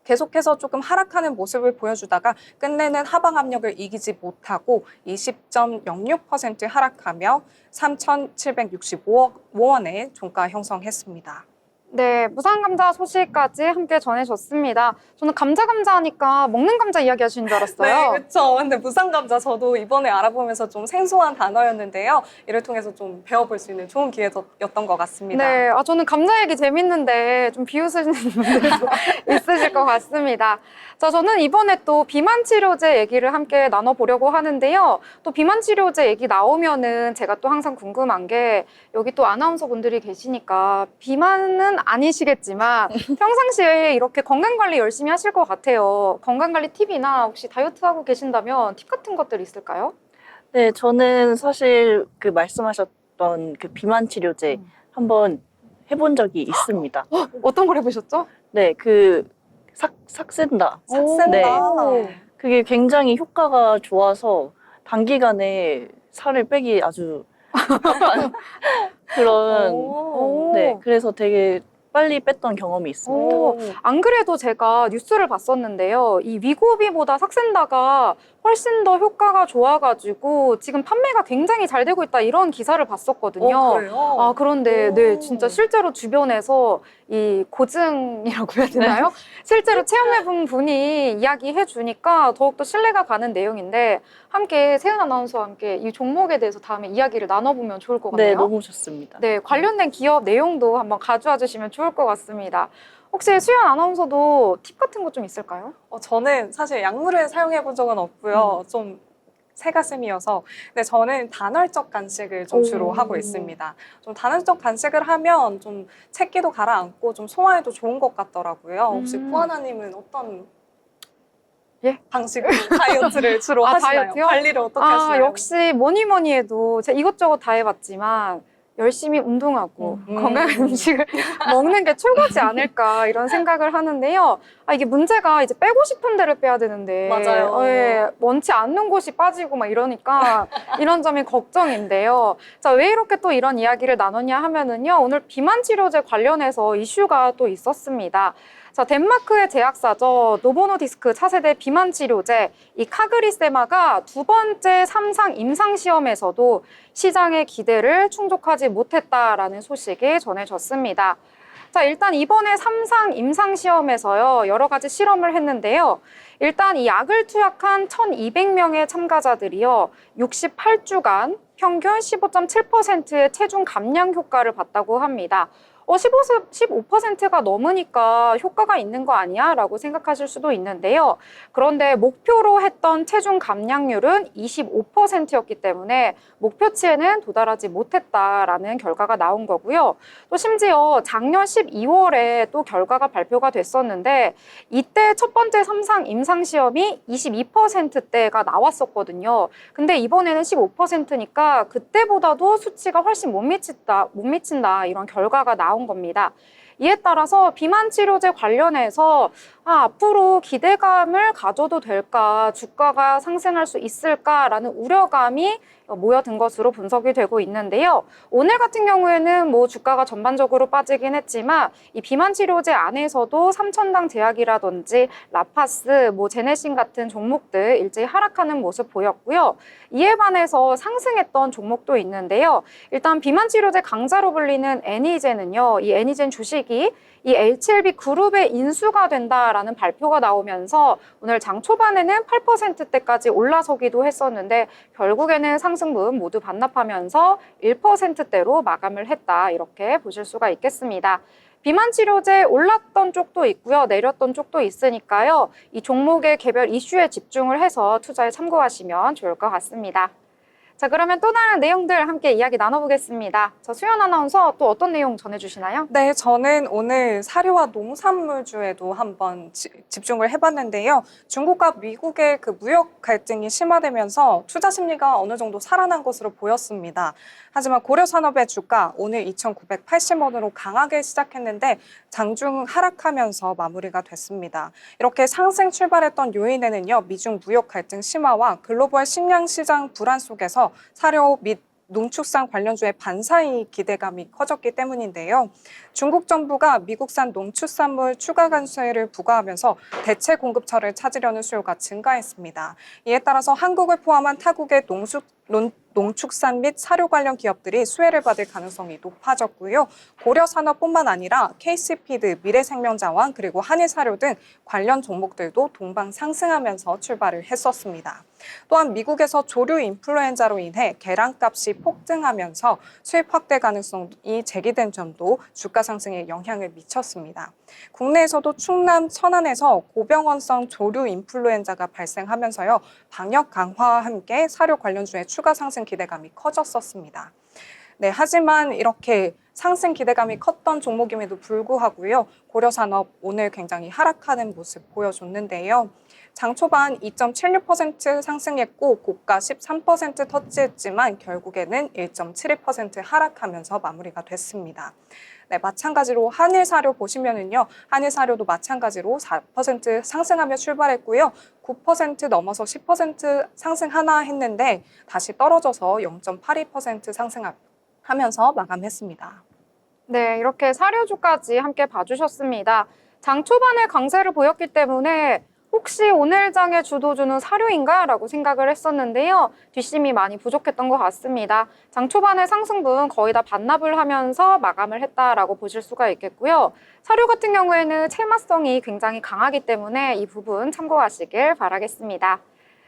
계속해서 조금 하락하는 모습을 보여주다가 끝내는 하방 압력을 이기지 못하고 20.06% 하락하며 3,765억 원의 종가 형성했습니다. 네, 무상감자 소식까지 함께 전해줬습니다. 저는 감자 하니까 먹는 감자 이야기 하시는 줄 알았어요. 네, 그렇죠. 근데 무상감자 저도 이번에 알아보면서 좀 생소한 단어였는데요. 이를 통해서 좀 배워볼 수 있는 좋은 기회였던 것 같습니다. 네, 저는 감자 얘기 재밌는데 좀 비웃으시는 분들도 있으실 것 같습니다. 자, 저는 이번에 또 비만 치료제 얘기를 함께 나눠보려고 하는데요. 또 비만 치료제 얘기 나오면은 제가 또 항상 궁금한 게 여기 또 아나운서 분들이 계시니까 비만은 아니시겠지만 평상시에 이렇게 건강관리 열심히 하실 것 같아요. 건강관리 팁이나 혹시 다이어트 하고 계신다면 팁 같은 것들 있을까요? 네, 저는 사실 그 말씀하셨던 그 비만 치료제 한번 해본 적이 있습니다. 어떤 걸 해보셨죠? 네, 그 삭센다. 삭센다. 네. 그게 굉장히 효과가 좋아서 단기간에 살을 빼기 아주 적합한 그런 오. 네, 그래서 되게 빨리 뺐던 경험이 있습니다. 오, 안 그래도 제가 뉴스를 봤었는데요. 이 위고비보다 삭센다가 훨씬 더 효과가 좋아가지고 지금 판매가 굉장히 잘 되고 있다 이런 기사를 봤었거든요. 그래요? 아, 그런데 네, 오. 진짜 실제로 주변에서 이 고증이라고 해야 되나요? 실제로 체험해본 분이 이야기해 주니까 더욱더 신뢰가 가는 내용인데 함께 세은 아나운서와 함께 이 종목에 대해서 다음에 이야기를 나눠보면 좋을 것 같네요. 네, 너무 좋습니다. 네, 관련된 기업 내용도 한번 가져와 주시면 좋을 것 같습니다. 혹시 수연 아나운서도 팁 같은 거 좀 있을까요? 저는 사실 약물을 사용해 본 적은 없고요. 좀 새가슴이어서 근데 저는 단월적 간식을 좀 주로 오. 하고 있습니다. 좀 단월적 간식을 하면 좀 채기도 가라앉고 좀 소화에도 좋은 것 같더라고요. 혹시 포하나님은 어떤 예? 방식으로 다이어트를 주로 아, 하시나요? 다이어트요? 관리를 어떻게 하시나요? 역시 뭐니 뭐니 해도 제가 이것저것 다 해봤지만 열심히 운동하고 건강한 음식을 먹는 게 최고지 않을까 이런 생각을 하는데요. 이게 문제가 이제 빼고 싶은 데를 빼야 되는데 맞아요. 예, 원치 않는 곳이 빠지고 막 이러니까 이런 점이 걱정인데요. 자, 왜 이렇게 또 이런 이야기를 나눴냐 하면은요. 오늘 비만 치료제 관련해서 이슈가 또 있었습니다. 자, 덴마크의 제약사죠. 노보노디스크 차세대 비만 치료제 이 카그리세마가 두 번째 3상 임상 시험에서도 시장의 기대를 충족하지 못했다라는 소식이 전해졌습니다. 자, 일단 이번에 3상 임상 시험에서요. 여러 가지 실험을 했는데요. 일단 이 약을 투약한 1,200명의 참가자들이요. 68주간 평균 15.7%의 체중 감량 효과를 봤다고 합니다. 15%가 넘으니까 효과가 있는 거 아니야? 라고 생각하실 수도 있는데요. 그런데 목표로 했던 체중 감량률은 25%였기 때문에 목표치에는 도달하지 못했다라는 결과가 나온 거고요. 또 심지어 작년 12월에 또 결과가 발표가 됐었는데 이때 첫 번째 3상 임상시험이 22%대가 나왔었거든요. 근데 이번에는 15%니까 그때보다도 수치가 훨씬 못 미친다 이런 결과가 나온 겁니다. 이에 따라서 비만 치료제 관련해서 앞으로 기대감을 가져도 될까, 주가가 상승할 수 있을까라는 우려감이 모여든 것으로 분석이 되고 있는데요. 오늘 같은 경우에는 뭐 주가가 전반적으로 빠지긴 했지만 이 비만 치료제 안에서도 삼천당 제약이라든지 라파스, 제네신 같은 종목들 일제히 하락하는 모습 보였고요. 이에 반해서 상승했던 종목도 있는데요. 일단 비만 치료제 강자로 불리는 애니젠은요. 이 애니젠 주식이 이 H7B 그룹에 인수가 된다라는 발표가 나오면서 오늘 장 초반에는 8%대까지 올라서기도 했었는데 결국에는 상승분 모두 반납하면서 1%대로 마감을 했다 이렇게 보실 수가 있겠습니다. 비만 치료제 올랐던 쪽도 있고요. 내렸던 쪽도 있으니까요. 이 종목의 개별 이슈에 집중을 해서 투자에 참고하시면 좋을 것 같습니다. 자, 그러면 또 다른 내용들 함께 이야기 나눠보겠습니다. 자, 수연 아나운서 또 어떤 내용 전해주시나요? 네, 저는 오늘 사료와 농산물주에도 한번 집중을 해봤는데요. 중국과 미국의 그 무역 갈등이 심화되면서 투자 심리가 어느 정도 살아난 것으로 보였습니다. 하지만 고려산업의 주가 오늘 2,980원으로 강하게 시작했는데 장중 하락하면서 마무리가 됐습니다. 이렇게 상승 출발했던 요인에는요, 미중 무역 갈등 심화와 글로벌 식량 시장 불안 속에서 사료 및 농축산 관련주의 반사이익 기대감이 커졌기 때문인데요. 중국 정부가 미국산 농축산물 추가 관세를 부과하면서 대체 공급처를 찾으려는 수요가 증가했습니다. 이에 따라서 한국을 포함한 타국의 농축산 및 사료 관련 기업들이 수혜를 받을 가능성이 높아졌고요. 고려산업뿐만 아니라 KC피드, 미래생명자원, 그리고 한일사료 등 관련 종목들도 동방 상승하면서 출발을 했었습니다. 또한 미국에서 조류 인플루엔자로 인해 계란값이 폭등하면서 수입 확대 가능성이 제기된 점도 주가 상승에 영향을 미쳤습니다. 국내에서도 충남 천안에서 고병원성 조류 인플루엔자가 발생하면서요. 방역 강화와 함께 사료 관련주의 추가 상승 기대감이 커졌었습니다. 네, 하지만 이렇게 상승 기대감이 컸던 종목임에도 불구하고요. 고려산업 오늘 굉장히 하락하는 모습 보여줬는데요. 장 초반 2.76% 상승했고 고가 13% 터치했지만 결국에는 1.72% 하락하면서 마무리가 됐습니다. 네, 마찬가지로 한일사료 보시면은요. 한일사료도 마찬가지로 4% 상승하며 출발했고요. 9% 넘어서 10% 상승하나 했는데 다시 떨어져서 0.82% 상승하면서 마감했습니다. 네, 이렇게 사료주까지 함께 봐주셨습니다. 장 초반에 강세를 보였기 때문에 혹시 오늘 장의 주도주는 사료인가? 라고 생각을 했었는데요. 뒷심이 많이 부족했던 것 같습니다. 장 초반에 상승분 거의 다 반납을 하면서 마감을 했다라고 보실 수가 있겠고요. 사료 같은 경우에는 첼마성이 굉장히 강하기 때문에 이 부분 참고하시길 바라겠습니다.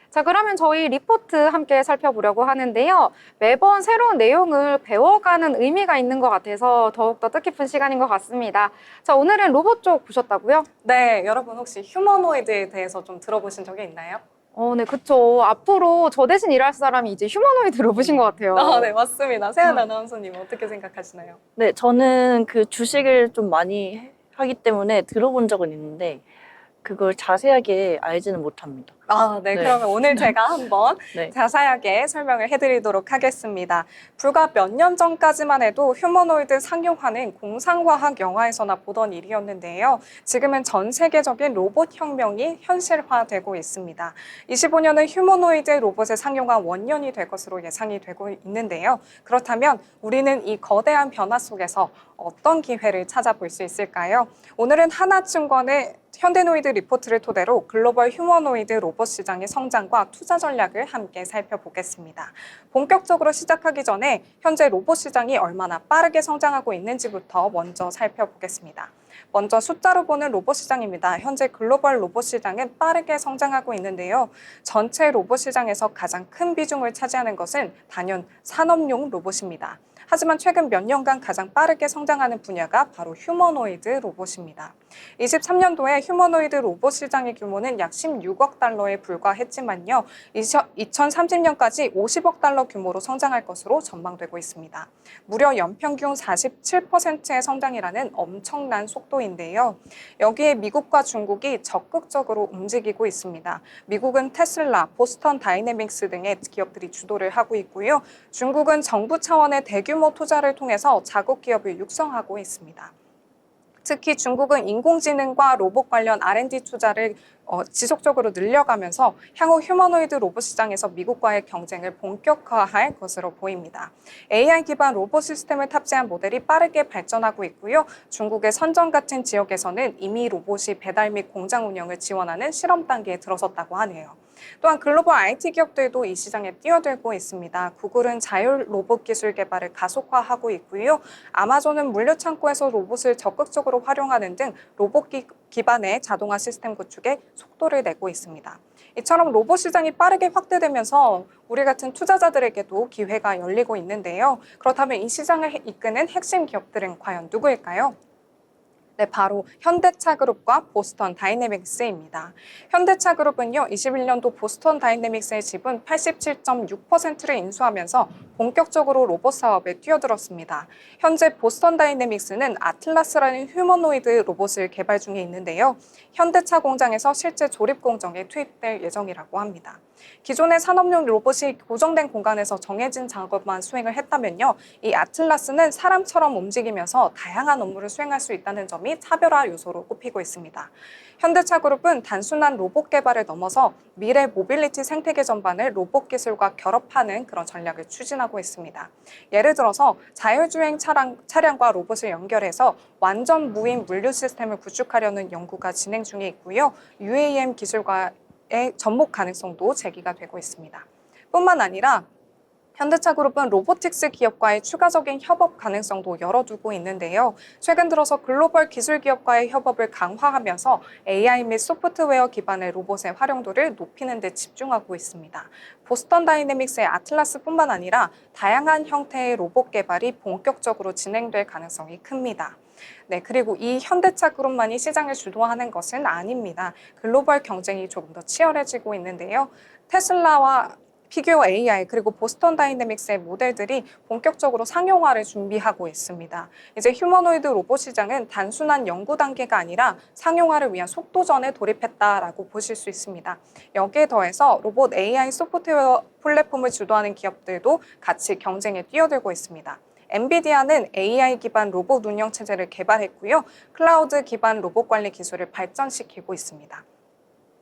자, 그러면 저희 리포트 함께 살펴보려고 하는데요. 매번 새로운 내용을 배워가는 의미가 있는 것 같아서 더욱더 뜻깊은 시간인 것 같습니다. 자, 오늘은 로봇 쪽 보셨다고요? 네, 여러분 혹시 휴머노이드에 대해서 좀 들어보신 적이 있나요? 네, 그쵸. 앞으로 저 대신 일할 사람이 이제 휴머노이드 로봇인 것 같아요. 네, 맞습니다. 세연 아나운서님 어떻게 생각하시나요? 네, 저는 그 주식을 좀 많이 하기 때문에 들어본 적은 있는데 그걸 자세하게 알지는 못합니다. 네. 네. 그러면 오늘 제가 한번 네. 자세하게 설명을 해드리도록 하겠습니다. 불과 몇 년 전까지만 해도 휴머노이드 상용화는 공상과학 영화에서나 보던 일이었는데요. 지금은 전 세계적인 로봇 혁명이 현실화되고 있습니다. 25년은 휴머노이드 로봇의 상용화 원년이 될 것으로 예상이 되고 있는데요. 그렇다면 우리는 이 거대한 변화 속에서 어떤 기회를 찾아볼 수 있을까요? 오늘은 하나증권의 현대노이드 리포트를 토대로 글로벌 휴머노이드 로봇 시장의 성장과 투자 전략을 함께 살펴보겠습니다. 본격적으로 시작하기 전에 현재 로봇 시장이 얼마나 빠르게 성장하고 있는지부터 먼저 살펴보겠습니다. 먼저 숫자로 보는 로봇 시장입니다. 현재 글로벌 로봇 시장은 빠르게 성장하고 있는데요. 전체 로봇 시장에서 가장 큰 비중을 차지하는 것은 단연 산업용 로봇입니다. 하지만 최근 몇 년간 가장 빠르게 성장하는 분야가 바로 휴머노이드 로봇입니다. 23년도에 휴머노이드 로봇 시장의 규모는 약 16억 달러에 불과했지만요. 2030년까지 50억 달러 규모로 성장할 것으로 전망되고 있습니다. 무려 연평균 47%의 성장이라는 엄청난 속도인데요. 여기에 미국과 중국이 적극적으로 움직이고 있습니다. 미국은 테슬라, 보스턴 다이내믹스 등의 기업들이 주도를 하고 있고요. 중국은 정부 차원의 대규모 투자를 통해서 자국 기업을 육성하고 있습니다. 특히 중국은 인공지능과 로봇 관련 R&D 투자를 지속적으로 늘려가면서 향후 휴머노이드 로봇 시장에서 미국과의 경쟁을 본격화할 것으로 보입니다. AI 기반 로봇 시스템을 탑재한 모델이 빠르게 발전하고 있고요. 중국의 선전 같은 지역에서는 이미 로봇이 배달 및 공장 운영을 지원하는 실험 단계에 들어섰다고 하네요. 또한 글로벌 IT 기업들도 이 시장에 뛰어들고 있습니다. 구글은 자율 로봇 기술 개발을 가속화하고 있고요. 아마존은 물류 창고에서 로봇을 적극적으로 활용하는 등 로봇 기반의 자동화 시스템 구축에 속도를 내고 있습니다. 이처럼 로봇 시장이 빠르게 확대되면서 우리 같은 투자자들에게도 기회가 열리고 있는데요. 그렇다면 이 시장을 이끄는 핵심 기업들은 과연 누구일까요? 네, 바로 현대차그룹과 보스턴 다이내믹스입니다. 현대차그룹은요, 21년도 보스턴 다이내믹스의 지분 87.6%를 인수하면서 본격적으로 로봇 사업에 뛰어들었습니다. 현재 보스턴 다이내믹스는 아틀라스라는 휴머노이드 로봇을 개발 중에 있는데요. 현대차 공장에서 실제 조립 공정에 투입될 예정이라고 합니다. 기존의 산업용 로봇이 고정된 공간에서 정해진 작업만 수행을 했다면요. 이 아틀라스는 사람처럼 움직이면서 다양한 업무를 수행할 수 있다는 점이 차별화 요소로 꼽히고 있습니다. 현대차그룹은 단순한 로봇 개발을 넘어서 미래 모빌리티 생태계 전반을 로봇 기술과 결합하는 그런 전략을 추진하고 있습니다. 예를 들어서 자율주행 차량과 로봇을 연결해서 완전 무인 물류 시스템을 구축하려는 연구가 진행 중에 있고요. UAM 기술과의 접목 가능성도 제기가 되고 있습니다. 뿐만 아니라 현대차그룹은 로보틱스 기업과의 추가적인 협업 가능성도 열어두고 있는데요. 최근 들어서 글로벌 기술 기업과의 협업을 강화하면서 AI 및 소프트웨어 기반의 로봇의 활용도를 높이는 데 집중하고 있습니다. 보스턴 다이내믹스의 아틀라스뿐만 아니라 다양한 형태의 로봇 개발이 본격적으로 진행될 가능성이 큽니다. 네, 그리고 이 현대차 그룹만이 시장을 주도하는 것은 아닙니다. 글로벌 경쟁이 조금 더 치열해지고 있는데요. 테슬라와 피규어 AI 그리고 보스턴 다이내믹스의 모델들이 본격적으로 상용화를 준비하고 있습니다. 이제 휴머노이드 로봇 시장은 단순한 연구 단계가 아니라 상용화를 위한 속도전에 돌입했다라고 보실 수 있습니다. 여기에 더해서 로봇 AI 소프트웨어 플랫폼을 주도하는 기업들도 같이 경쟁에 뛰어들고 있습니다. 엔비디아는 AI 기반 로봇 운영 체제를 개발했고요. 클라우드 기반 로봇 관리 기술을 발전시키고 있습니다.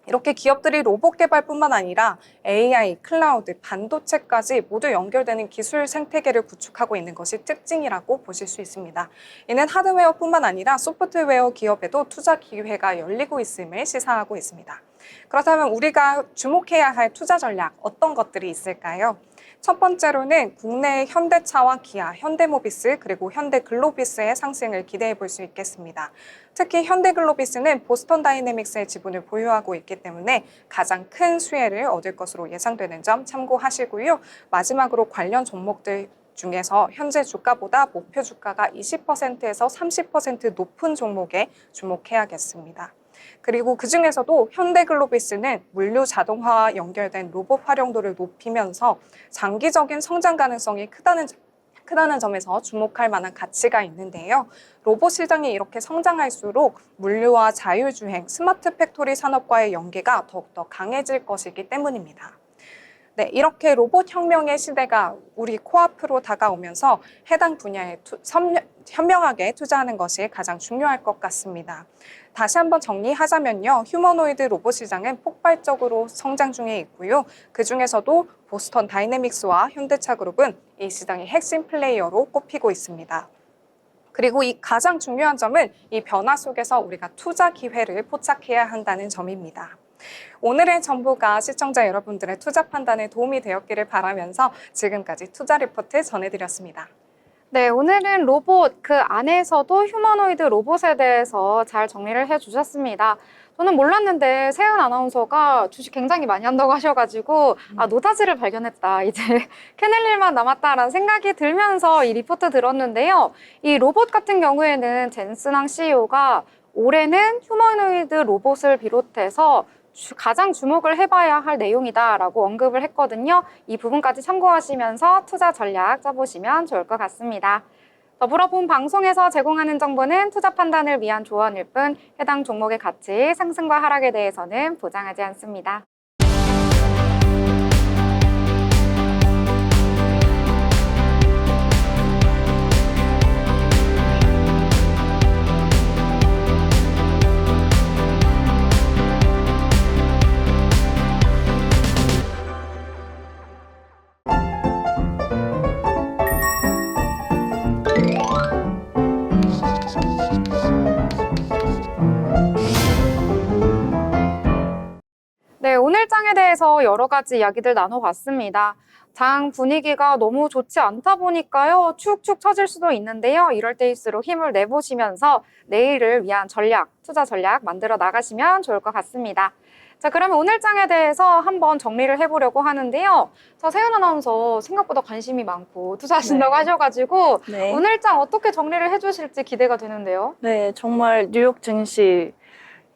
이렇게 기업들이 로봇 개발뿐만 아니라 AI, 클라우드, 반도체까지 모두 연결되는 기술 생태계를 구축하고 있는 것이 특징이라고 보실 수 있습니다. 이는 하드웨어뿐만 아니라 소프트웨어 기업에도 투자 기회가 열리고 있음을 시사하고 있습니다. 그렇다면 우리가 주목해야 할 투자 전략 어떤 것들이 있을까요? 첫 번째로는 국내의 현대차와 기아, 현대모비스 그리고 현대글로비스의 상승을 기대해 볼 수 있겠습니다. 특히 현대글로비스는 보스턴 다이내믹스의 지분을 보유하고 있기 때문에 가장 큰 수혜를 얻을 것으로 예상되는 점 참고하시고요. 마지막으로 관련 종목들 중에서 현재 주가보다 목표 주가가 20%에서 30% 높은 종목에 주목해야겠습니다. 그리고 그중에서도 현대글로비스는 물류 자동화와 연결된 로봇 활용도를 높이면서 장기적인 성장 가능성이 크다는 점에서 주목할 만한 가치가 있는데요. 로봇 시장이 이렇게 성장할수록 물류와 자율주행, 스마트 팩토리 산업과의 연계가 더욱더 강해질 것이기 때문입니다. 네, 이렇게 로봇 혁명의 시대가 우리 코앞으로 다가오면서 해당 분야에 현명하게 투자하는 것이 가장 중요할 것 같습니다. 다시 한번 정리하자면요. 휴머노이드 로봇 시장은 폭발적으로 성장 중에 있고요. 그중에서도 보스턴 다이내믹스와 현대차 그룹은 이 시장의 핵심 플레이어로 꼽히고 있습니다. 그리고 이 가장 중요한 점은 이 변화 속에서 우리가 투자 기회를 포착해야 한다는 점입니다. 오늘의 정보가 시청자 여러분들의 투자 판단에 도움이 되었기를 바라면서 지금까지 투자 리포트 전해드렸습니다. 네, 오늘은 로봇, 그 안에서도 휴머노이드 로봇에 대해서 잘 정리를 해주셨습니다. 저는 몰랐는데 세은 아나운서가 주식 굉장히 많이 한다고 하셔가지고 노다지를 발견했다. 이제 캐낼 일만 남았다라는 생각이 들면서 이 리포트 들었는데요. 이 로봇 같은 경우에는 젠슨항 CEO가 올해는 휴머노이드 로봇을 비롯해서 가장 주목을 해봐야 할 내용이다라고 언급을 했거든요. 이 부분까지 참고하시면서 투자 전략 짜보시면 좋을 것 같습니다. 더불어 본 방송에서 제공하는 정보는 투자 판단을 위한 조언일 뿐 해당 종목의 가치, 상승과 하락에 대해서는 보장하지 않습니다. 네, 오늘 장에 대해서 여러 가지 이야기들 나눠봤습니다. 장 분위기가 너무 좋지 않다 보니까요, 축축 처질 수도 있는데요. 이럴 때일수록 힘을 내보시면서 내일을 위한 전략, 투자 전략 만들어 나가시면 좋을 것 같습니다. 자, 그러면 오늘 장에 대해서 한번 정리를 해보려고 하는데요. 자, 세은 아나운서 생각보다 관심이 많고 투자하신다고 하셔가지고 네. 오늘 장 어떻게 정리를 해주실지 기대가 되는데요. 네, 정말 뉴욕 증시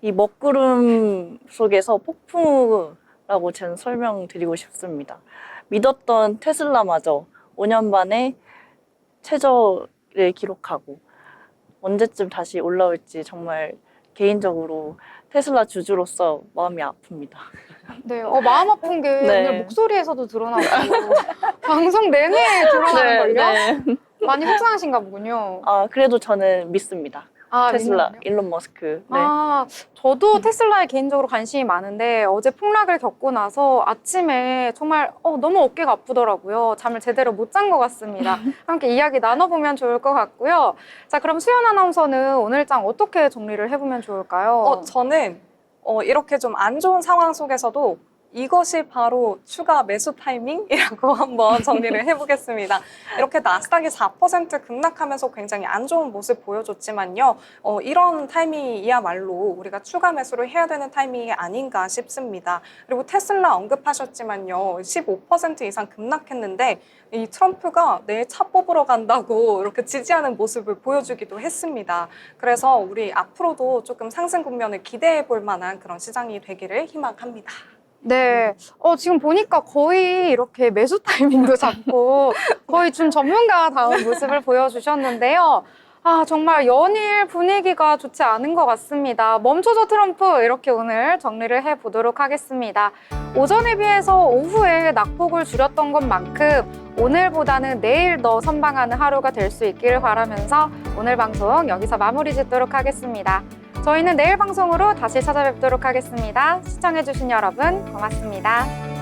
이 먹구름 속에서 폭풍우라고 저는 설명드리고 싶습니다. 믿었던 테슬라마저 5년 만에 최저를 기록하고 언제쯤 다시 올라올지 정말 개인적으로 테슬라 주주로서 마음이 아픕니다. 네, 마음 아픈 게 네. 오늘 목소리에서도 드러나고 방송 내내 드러나는걸요? 네. 많이 속상하신가 보군요. 그래도 저는 믿습니다. 테슬라, 믿는군요. 일론 머스크. 네. 저도 테슬라에 개인적으로 관심이 많은데 어제 폭락을 겪고 나서 아침에 정말 너무 어깨가 아프더라고요. 잠을 제대로 못 잔 것 같습니다. 함께 이야기 나눠보면 좋을 것 같고요. 자, 그럼 수연 아나운서는 오늘 장 어떻게 정리를 해보면 좋을까요? 저는 이렇게 좀 안 좋은 상황 속에서도 이것이 바로 추가 매수 타이밍이라고 한번 정리를 해보겠습니다. 이렇게 나스닥이 4% 급락하면서 굉장히 안 좋은 모습 보여줬지만요. 이런 타이밍이야말로 우리가 추가 매수를 해야 되는 타이밍이 아닌가 싶습니다. 그리고 테슬라 언급하셨지만요. 15% 이상 급락했는데 이 트럼프가 내일 차 뽑으러 간다고 이렇게 지지하는 모습을 보여주기도 했습니다. 그래서 우리 앞으로도 조금 상승 국면을 기대해 볼 만한 그런 시장이 되기를 희망합니다. 네, 지금 보니까 거의 이렇게 매수 타이밍도 잡고 거의 좀 전문가다운 모습을 보여주셨는데요. 정말 연일 분위기가 좋지 않은 것 같습니다. 멈춰줘 트럼프 이렇게 오늘 정리를 해보도록 하겠습니다. 오전에 비해서 오후에 낙폭을 줄였던 것만큼 오늘보다는 내일 더 선방하는 하루가 될 수 있기를 바라면서 오늘 방송 여기서 마무리 짓도록 하겠습니다. 저희는 내일 방송으로 다시 찾아뵙도록 하겠습니다. 시청해주신 여러분 고맙습니다.